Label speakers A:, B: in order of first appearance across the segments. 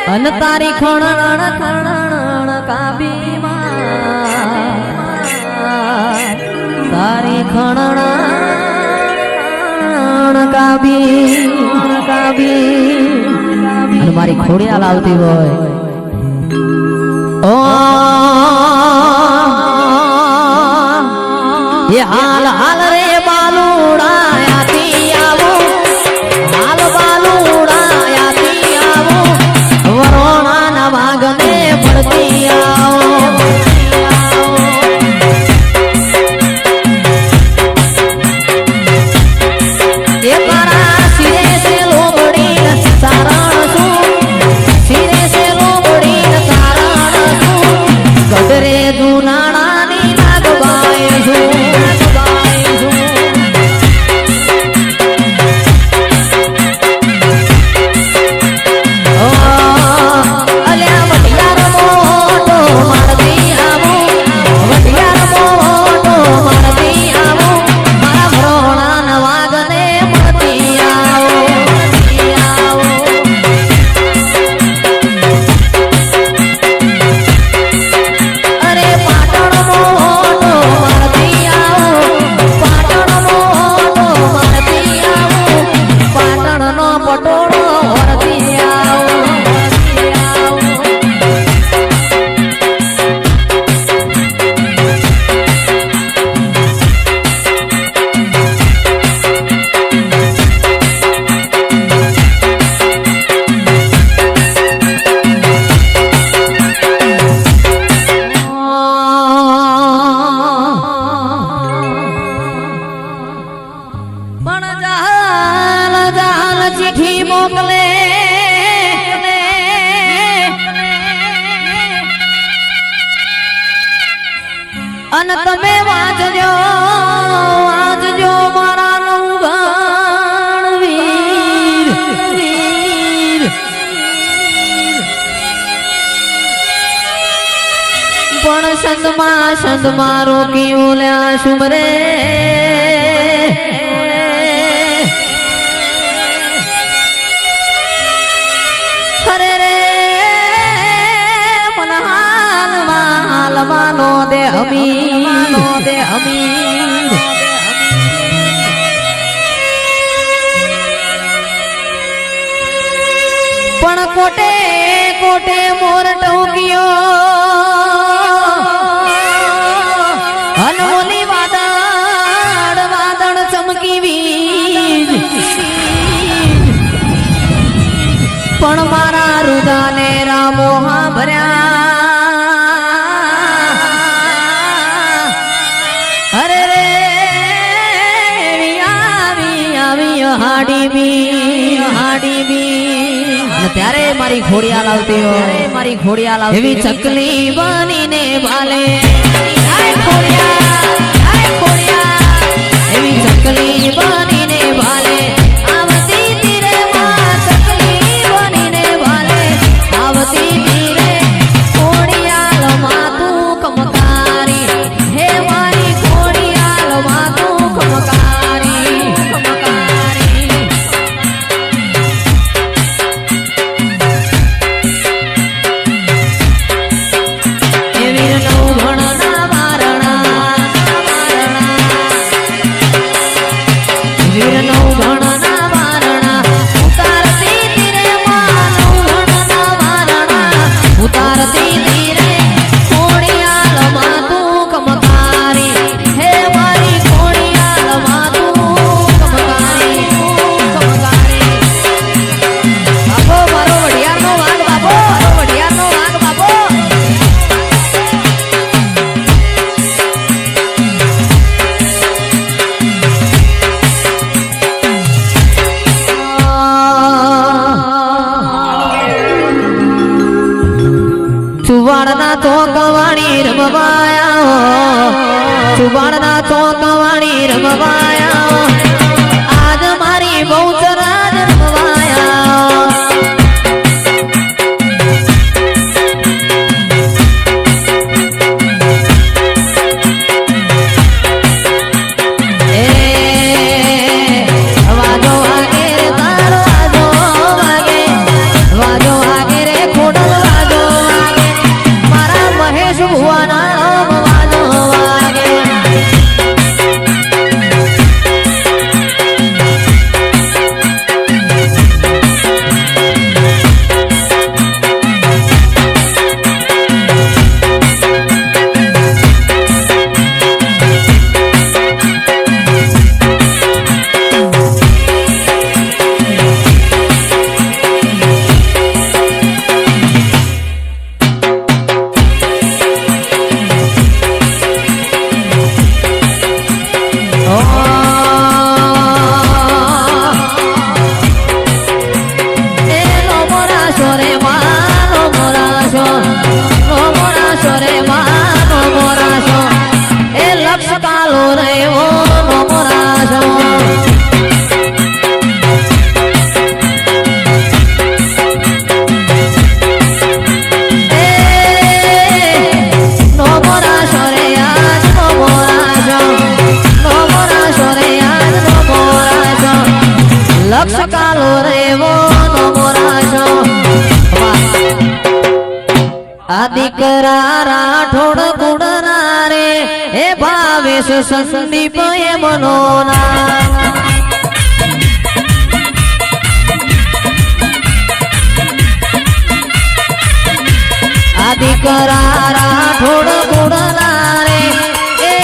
A: અન તારી ખણણ ખણણ કાબીમાં તારી ખણણ કાબી અને મારી ખોડિયાલ આવતી હોય ઓ એ હાલ હાલ રે બાલુડાયાથી આવો હાલ બાલુડાયાથી આવો વરોણાના વાગને પડતી આવો એ તારા શિરે સે લોબડી સારણ છું શિરે સે લોબડી સારણ છું ગઢરે જુનાણાની નાગબાઈ છું અને તમે વાંચજો વાંચજો મારા નવગણ વીર પણ સંતમાં રોકી ઓલ્યા સુમરે હરે રે માનો દે હમી પણ કોટે કોટે મોર ટોકિયો અનમોલી વાદળ ચમકી વીજ પણ મારા રુદાને રામો હા ભર્યા ત્યારે મારી ખોડિયાલ આવતી હોય મારી ખોડિયાલ આવતી એવી ચકલી બનીને ભાલે એવી ચકલી બનીને ભાલે આવતી તીરે માં ચકલી બનીને ભાલે આવતી તીરે ખોડિયાલ માં તું કમકારી હે મારી ખોડિયાલ માં તું કમકારી સુવાડના ચોકવાણી રમવાયા સુવાડના ચોકવાણી રમવાયા આજ મારી બહુચરાજ રમવાયા વાજો વાગે રે તારો વાજો વાગે રે આ દીકરા રાઠોડ ગુણના રે એ ભાવેશ સંદીપ એ મનોના આ દીકરા રાઠોડ ગુણના રે એ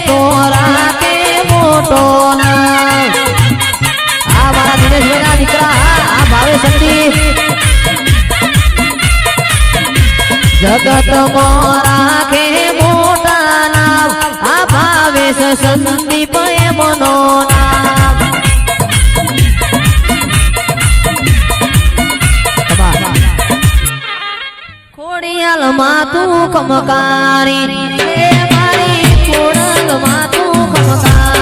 A: તોરા કે મોટો ના આ મારા દિનેશભાઈના દીકરા આ ભાવેશ સંદીપ જગત મોરા કે મોટા નામ આ ભાવેશ સંદીપ એ મનો નામ ખોડિયાલ માં તું કમકારી એ મારી ખોડલ માં તું કમકારી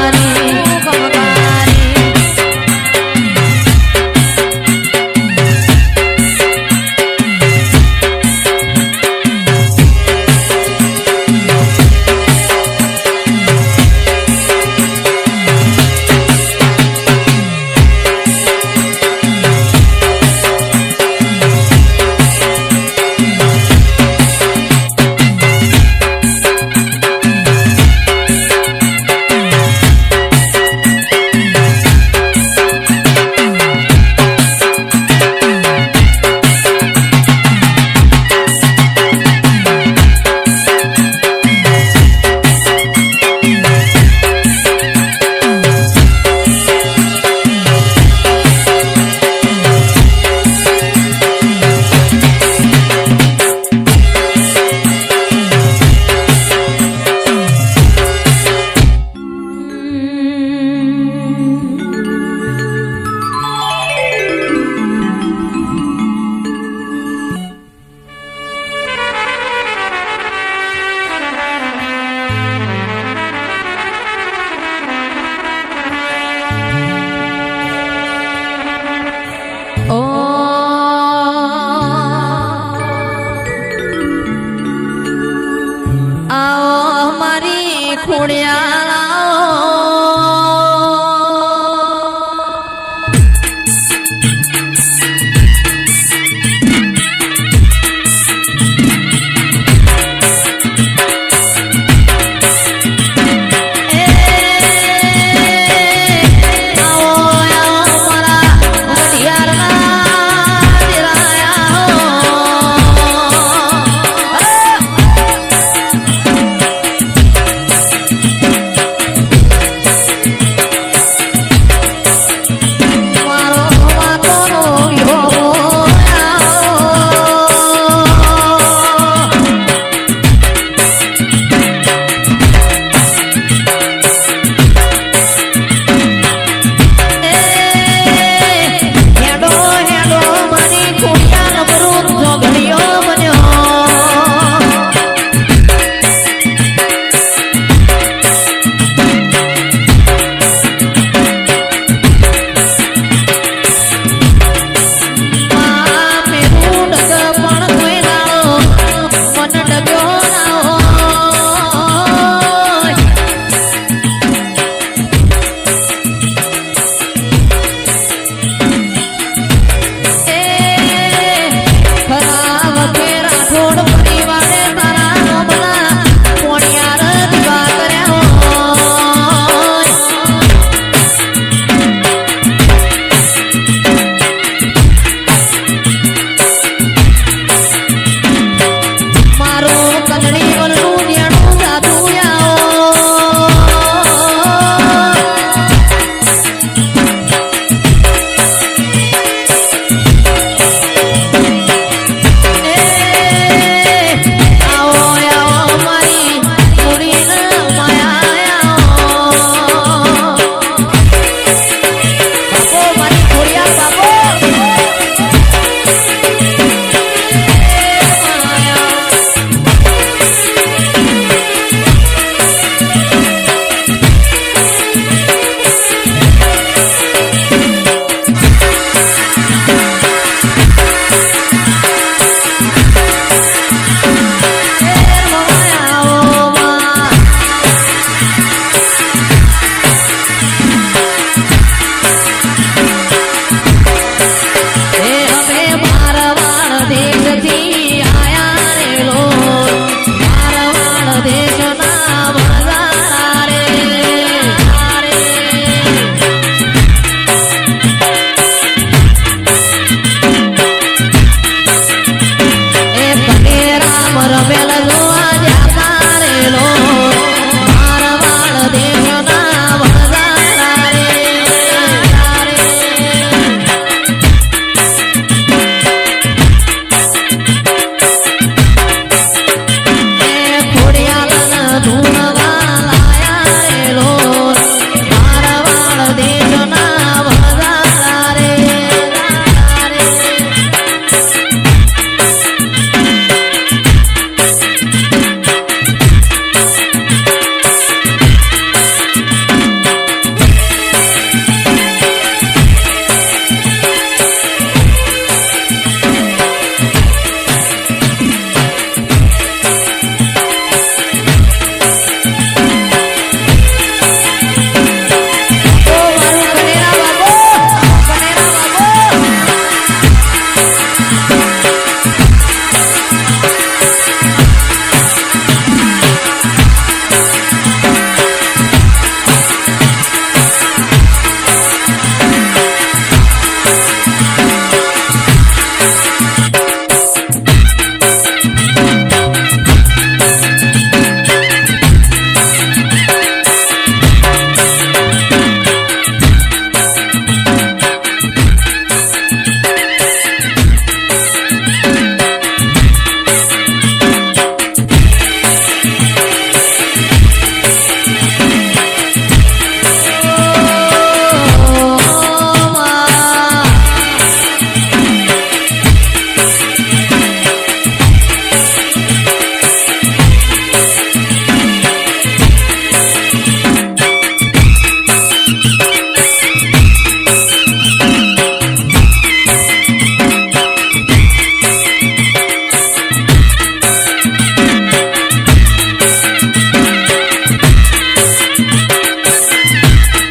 B: દેશથી